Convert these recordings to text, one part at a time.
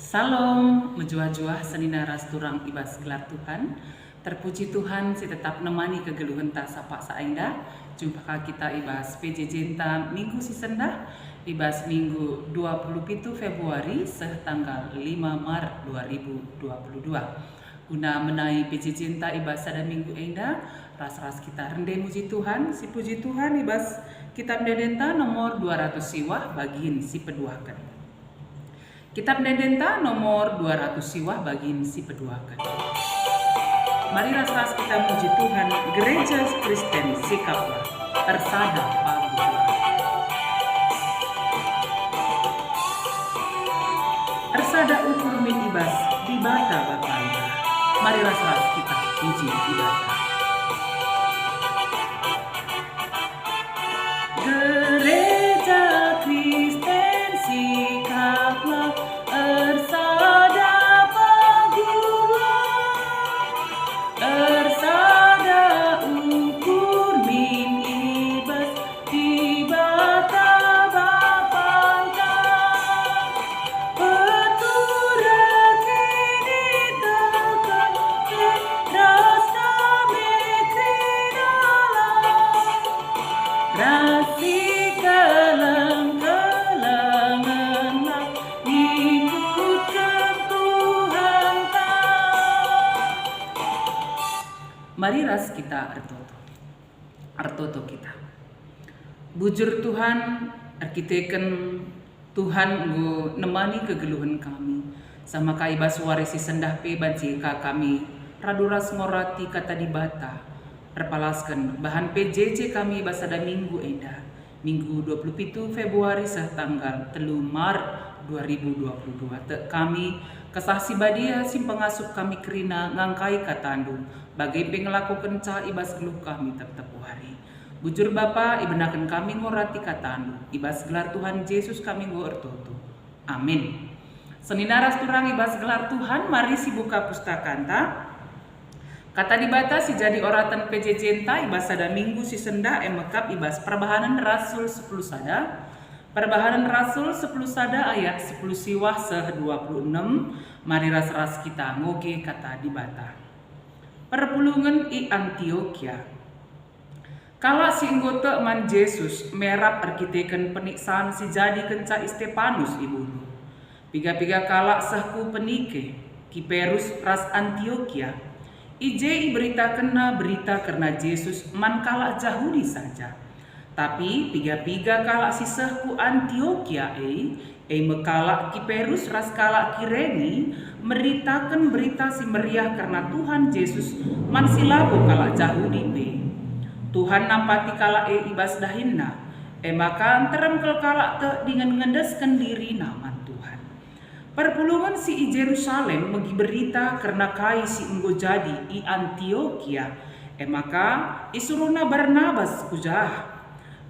Salam, menjuah-juah seninaras turang ibas gelar Tuhan. Terpuji Tuhan si tetap nemani kegeluhan ta sapa saendah. Jumpa kita ibas PJ Jenta minggu si sendah. Ibas minggu 27 Februari tanggal 5 Maret 2022. Guna menai PJ Jenta ibas sada minggu endah. Ras-ras kita rendai muji Tuhan. Si puji Tuhan ibas kitab Dedenta nomor 200 siwah bagian si peduakan. Kitab Dedenta nomor 200 siwah bagian si peduakan. Mari ras-ras kita puji Tuhan. Gereja Kristen sikaplah tersada pagi. Tersada ukur min ibas di bata bapanda. Mari ras-ras kita puji ibata. Gereja Kristen sikaplah tersada pagulah, tersada ukur min ibas di bata bapanda. Petura kini tekan ras kami kridalah. Rasi kelang-kelanganlah ngikutkan Tuhan ta. Mari ras kita artoto kita. Bujur Tuhan arkiteken Tuhan nggo nemani kegeluhan kami. Sama kaibas warisi sendah pe banci ka kami raduras ngorati kata dibata. Perpalaskan bahan PJJ kami basada minggu endah. Minggu 27 Februari tanggal 3 Maret 2022. Kami kesahsi badia sim pengasup kami kerina ngangkai katandu bagai pengelaku kenca ibas geluh kami tetap hari. Bujur Bapa ibenakan kami ngorati katandu ibas gelar Tuhan Yesus kami ngortoto. Amin. Seninaras turang ibas gelar Tuhan, mari si buka pustakanta. Kata dibata si jadi oratan PJ Jenta ibas sada minggu si senda emekap ibas perbahanan Rasul 10 sada. Perbahanan Rasul 10 sada ayat 10 siwah seh 26. Mari ras-ras kita ngoge kata dibata. Perpulungan i Antioquia. Kala si anggota man Yesus merap arkiteken peniksaan si jadi kenca Stefanus ibunuh. Piga-piga kala sahku penike Kiperus ras Antioquia. Ije berita kena berita karena Yesus man kala Yahudi saja. Tapi piga-piga kala sisahku Antioquia mekala Kiperus ras kala Kireni meritakan berita si meriah karena Tuhan Yesus man silabo kala Yahudi Tuhan nampati kala ibas dahinna maka terem kala te dengan ngendeskan diri nama Tuhan. Perpulungan si i Jerusalem megi berita karena kai si enggo jadi i Antioquia. Maka isuruna Barnabas kujah.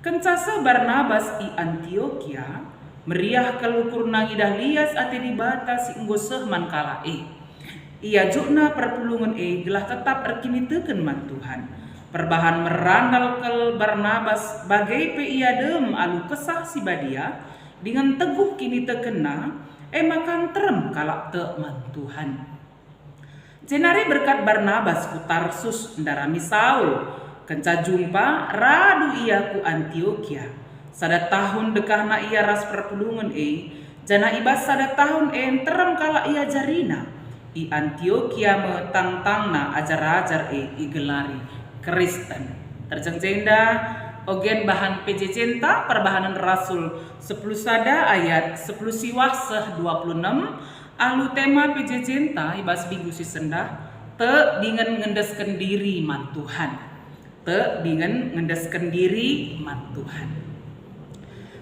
Kencasa Barnabas i Antioquia meriah kelukur nangidah lias ate dibata si enggo sehman kala Ia jukna perpulungan gelah tetap erkini teken man Tuhan. Perbahan merandal kel Barnabas bagai pe ia dem alu kesah si badia dengan teguh kini tekena makan terem kalak te man Tuhan. Jenari berkat Barnabas ku Tarsus ndarami Saul kenca jumpa radu ia ku Antioquia. Sada tahun dekahna ia ras perpulungan jana ibas sada tahun terem kalak ia jarina. I Antioquia metang-tangna ajar-ajar igelari Kristen. Terjengjenda ogen bahan PJ Jenta perbahanan Rasul 10 sada ayat 10 siwah seh 26. Alu tema PJ Jenta ibas minggu si sendah te dengan ngendesken diri man Tuhan. Te dengan ngendesken diri man Tuhan.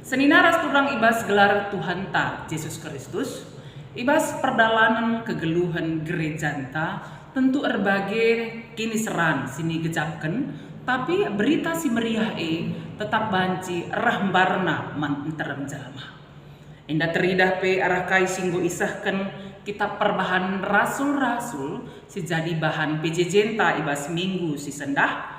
Seninaras turang ibas gelar Tuhan ta Yesus Kristus. Ibas perdalanan kegeluhan gerejanta tentu erbage kini seran sini gejapken. Tapi berita si meriah tetap banci rahmbarna man enterem jalma. Indah teridah pe arah kai singgo isahkan kitab perbahanan rasul-rasul si jadi bahan PJ Jenta ibas minggu si sendah.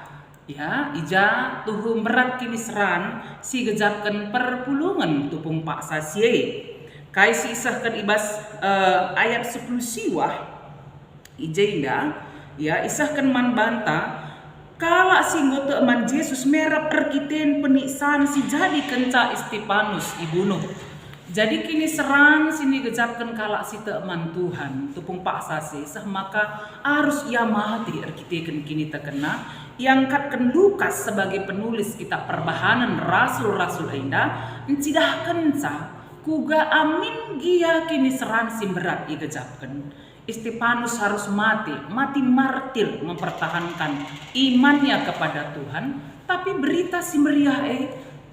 Ya, ija tuhu merat kini seran si gejapkan perpulungan tupung pak sasie. Kai isahkan ibas ayat 10 siwah ijenda ya isahkan man banta kala singgo man Yesus merap erkiten peniksaan si jadi kenca Istipanus dibunuh. Jadi kini seran sini gejapkan kala si teman Tuhan tupung paksa sih maka harus ia mati erkiteken kini terkena yang katkan Lukas sebagai penulis kitab perbahanan rasul-rasul enda mencidahkan kuga amin gia kini seran si berat ia gejapkan Istipanus harus mati martir mempertahankan imannya kepada Tuhan, tapi berita si meriah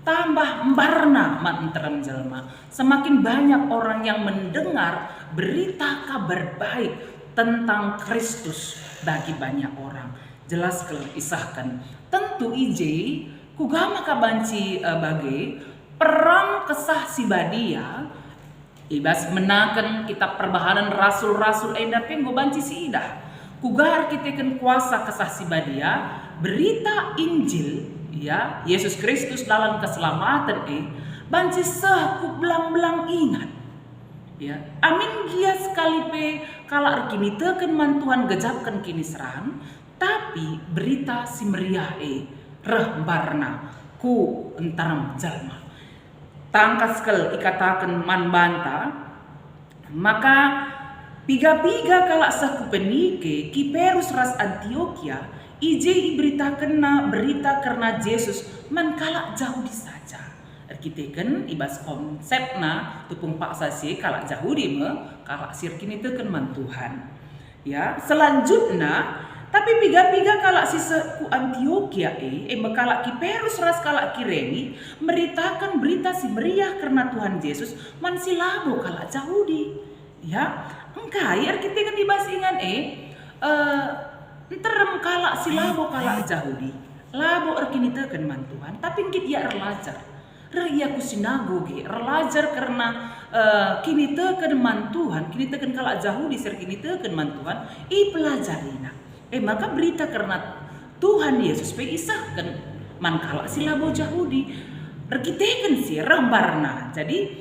tambah membarna manteran jelma. Semakin banyak orang yang mendengar berita kabar baik tentang Kristus bagi banyak orang. Jelas isahkan. Tentu ije kugama kabanci bagi perang kesah si badia ibas menakan kitab perbahanan rasul-rasul enda penggo banci si idah. Kugar kiteken kuasa kesah si badia berita Injil ya Yesus Kristus dalam keselamatan banci ku belang-belang ingat ya amin gia sekali pe kala kini teken man Tuhan gejapkan kini serang tapi berita si meriah barna ku entaram jalma tangkas kel ikatakan man banta maka piga-piga kala saku penike kiperus ras Antioquia ije iberitakan na berita karena Yesus man kala jauh di saja erkiteken ibas konsep na tupung paksa si kala jauh di kala sirkini teken man Tuhan ya selanjutnya tapi piga-piga kala sisa ku Antioquia kala kiperus ras kala Kireni meritakan berita si meriah karena Tuhan Yesus man silabo kala Yahudi ya engkai kita kan dibasingan enterem kala silabo kala Yahudi labo erkini teken man Tuhan tapi ngit ya erlajar ia ku sinagoge erlajar karena kini teken man Tuhan kini teken kala Yahudi ser kini teken man Tuhan pelajarina maka berita karena Tuhan Yesus isahkan man kala silabo Yahudi rekiteken si rambarna jadi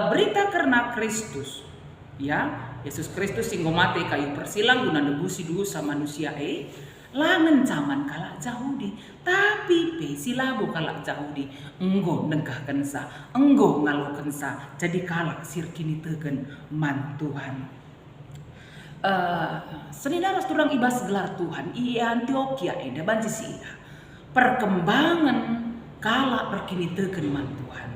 berita karena Kristus ya Yesus Kristus singgo mati kayu persilang guna nebusi dosa manusia langen zaman kala Yahudi tapi silabo kala Yahudi enggo nengkahkan sa enggo ngalokan sa jadi kala sirkini teken man Tuhan senina turang ibas gelar Tuhan Antioquia eda banci si perkembangan kala perkini teken man Tuhan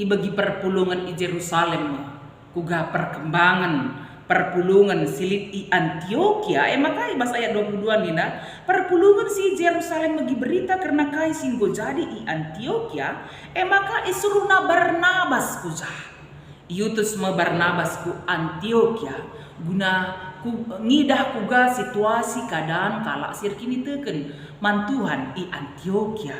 bagi perpulungan Yerusalem kuga perkembangan perpulungan silit Antioquia maka ibas ayat 22 nina perpulungan si Yerusalem bagi berita karena kai singgo jadi Antioquia maka isuruna Barnabas kujah iutus me Barnabas ku Antioquia guna ngidah kuga situasi keadaan kala sirkini teken man Tuhan Antioquia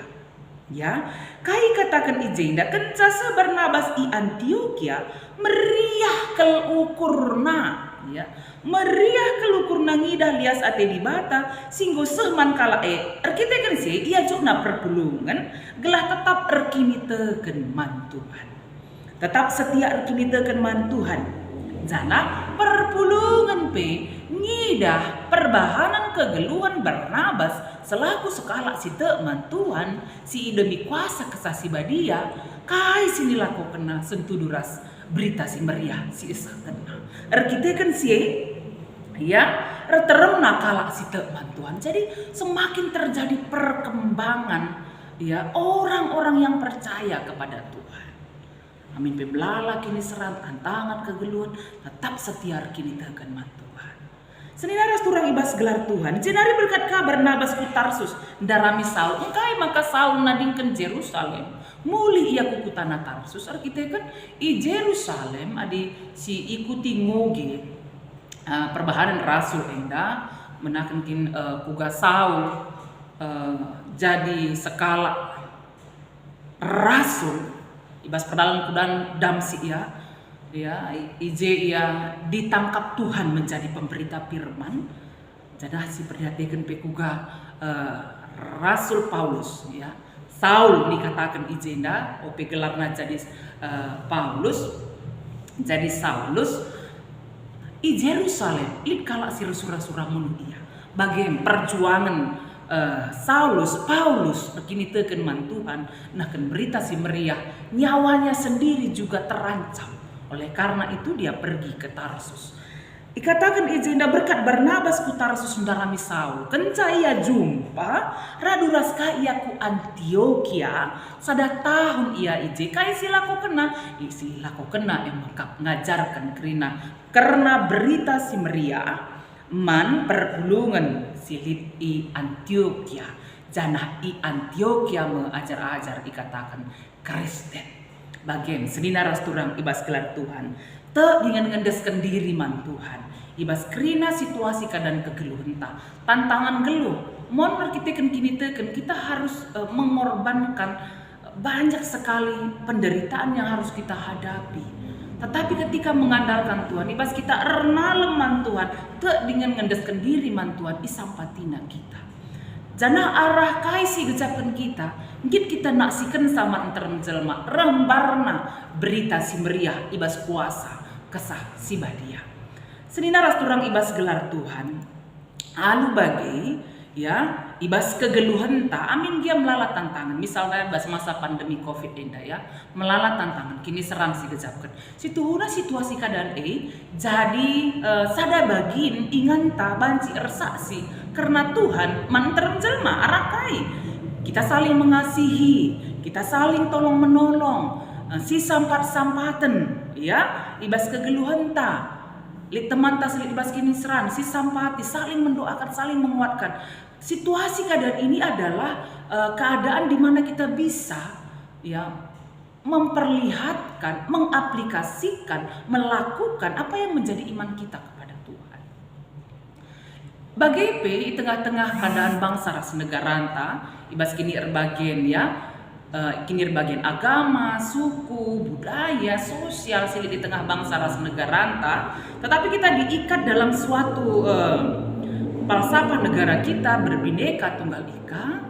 ya kai katakan ijenda kenca Barnabas Antioquia meriah kelukurna ya meriah kelukurna ngidah lias ate di bata singgo sehman kala erkitekan sih ia jukna perpulungan gelah tetap erkini teken man Tuhan tetap setia erkini teken man Tuhan jana perpulungan ngidah perbahanan kegeluan Barnabas selaku sekala si teman Tuhan si demi kuasa kesasi badia kai sini laku kena sentuduras berita si meriah si isah kena erkitekan si ya reteremna kala si teman Tuhan jadi semakin terjadi perkembangan ya orang-orang yang percaya kepada Tuhan amin pebelala kini seran tantangan kegeluan tetap setia kini teken man Tuhan. Seninaras turang ibas gelar Tuhan. Jenari berkat kabar Barnabas ku Tarsus darami Saul. Engkai maka Saul nadingken Jerusalem. Muli ia ku tanah Tarsus. Arkiteken Jerusalem adi si ikuti ngoge perbahanan rasul enda menakenkin kuga Saul jadi sekala rasul ibas perdalan kudan damsi ya ditangkap Tuhan menjadi pemberita firman jadi si perhatikan pekuga Rasul Paulus ya Saul dikatakan ijenda gelarna jadi Paulus Jadi Saulus i Jerusalem lit kalak si surah-surah munu ia bagian perjuangan Paulus kini teken man Tuhan naken berita si meriah nyawanya sendiri juga terancam. Oleh karena itu dia pergi ke Tarsus. Ikatakan ijenda berkat Barnabas ku Tarsus mendarami Saul. Kenca ia jumpa raduras ka ia ku Antioquia. Sada tahun ia ije kai silaku kena emangkap ngajarkan karena berita si meriah man perpulungan silit i Antioquia. Janah i Antioquia mengajar-ajar ikatakan Kristen. Bagian sedina rasturang ibas gelar Tuhan. Te dengan ngendeskan diri man Tuhan. Ibas kerina situasi keadaan kegeluhan ta. Tantangan geluh. Mon kita kini teken kita harus mengorbankan banyak sekali penderitaan yang harus kita hadapi. Tetapi ketika mengandalkan Tuhan, ibas kita ernalem man Tuhan, te dengan ngendeskan diri man Tuhan isampatina kita. Jana arah kaisi gecapkan kita, ngit kita naksikan sama antar menjelma rembarna berita si meriah ibas kuasa kesah si badia. Senina rasturang ibas gelar Tuhan, alu bagi ya ibas kegeluhan ta amin dia melalat tantangan. Misalnya ibas masa pandemi Covid enda ya melalat tantangan kini serang si gecapkan. Situhuna situasi keadaan jadi sada bagin ingan ta banci ersaksi karena Tuhan manter jelma arakai. Kita saling mengasihi, kita saling tolong menolong, si sampaten ya ibas kegeluhan ta. Lit teman tas lit ibas kini seran si sampati saling mendoakan, saling menguatkan. Situasi keadaan ini adalah keadaan di mana kita bisa ya memperlihatkan, mengaplikasikan, melakukan apa yang menjadi iman kita kepada Tuhan. Bagai di tengah-tengah keadaan bangsa ras negara anta, ibas kini erbagian ya, kini erbagian agama, suku, budaya, sosial sili di tengah bangsa ras negara anta, tetapi kita diikat dalam suatu falsafah negara kita berbineka tunggal ika,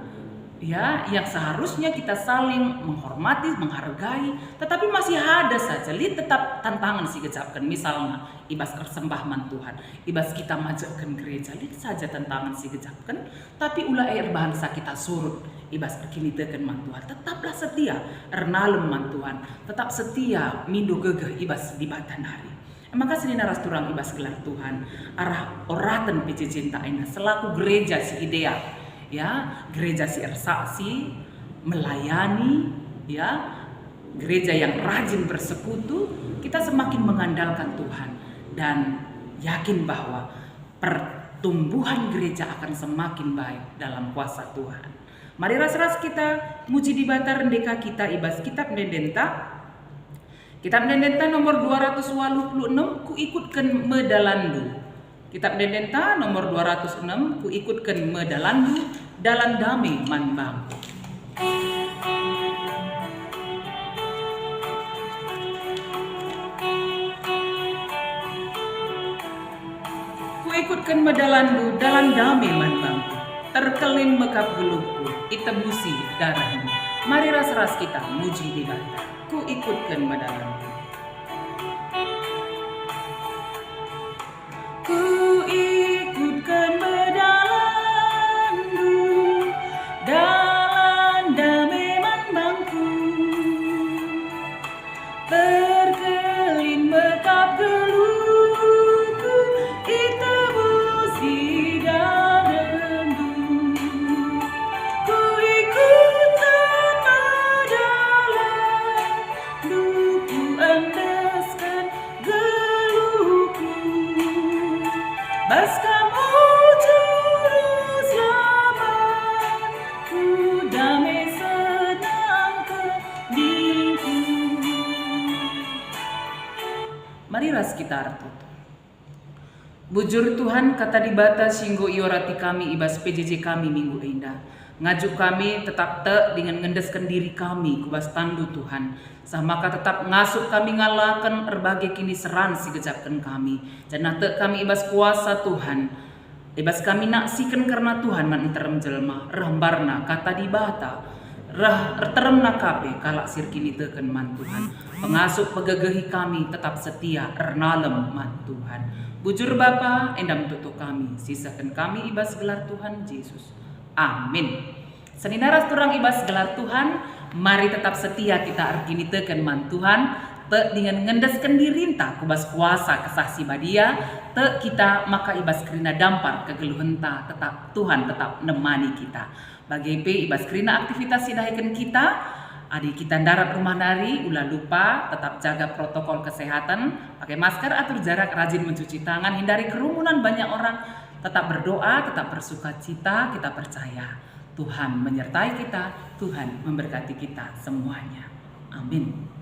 ya yang seharusnya kita saling menghormati, menghargai, tetapi masih ada saja tetap tantangan si gecapkan. Misalnya ibas persembahman Tuhan, ibas kita majakkan gereja, saja tantangan si gecapkan, tapi ulah air bangsa kita surut, ibas kini teken man Tuhan, tetaplah setia, ernalem man Tuhan, tetap setia, mindo gegeh ibas di batan hari. Maka sedina rasturang ibas gelar Tuhan, arah oratan pece cinta ina selaku gereja si ideal. Ya, gereja si ersaksi melayani, ya, gereja yang rajin bersekutu, kita semakin mengandalkan Tuhan dan yakin bahwa pertumbuhan gereja akan semakin baik dalam kuasa Tuhan. Mari ras-ras kita muji di bata rendeka kita ibas kitab Mendenta. Kitab Mendenta nomor 286 ku ikutkan medalandu. Kitab Mendenta nomor 206 ku ikutkan medalandu dalam damai manbang. Ku ikutkan medalandu dalam damai manbang. Terkelin mekap geluhku, itebusi darahmu. Mari ras-ras kita muji di bata. Ku ikutkan medalandu. Ku ikutkan medalandu dalam damai manbangku, berkelin mekap geluhku, itebusi darahmu. Ku ikutkan medalandu, ku endeskan geluhku. Bas kamu juru selamatku, damai senang keningku. Mari ras kita artutu. Bujur Tuhan kata di bata singgo iorati kami ibas PJJ kami minggu indah. Ngajuk kami tetap dengan ngendeskan diri kami kubas tandu Tuhan. Samaka tetap ngasuk kami ngalakan erbagai kini seran si gecapkan kami. Janah kami ibas kuasa Tuhan. Ibas kami naksikan karena Tuhan man enterem jelma. Rembarna kata di bata. terem nakape kalak sirkini teken man Tuhan. Pengasuh pegegehi kami tetap setia ernalem man Tuhan. Bujur Bapa endam tutu kami, sisakan kami ibas gelar Tuhan Yesus. Amin. Seninaras turang ibas gelar Tuhan, mari tetap setia kita argini teken man Tuhan. Te dengan ngendeskan dirinta kubas kuasa kesaksi badia, te kita maka ibas kerina dampar kegeluhenta tetap Tuhan tetap nemani kita. Bagi ibas kerina aktivitas sidahikan kita, adi kita darat rumah nari, ulah lupa tetap jaga protokol kesehatan, pakai masker, atur jarak, rajin mencuci tangan, hindari kerumunan banyak orang, tetap berdoa, tetap bersuka cita, kita percaya Tuhan menyertai kita, Tuhan memberkati kita semuanya. Amin.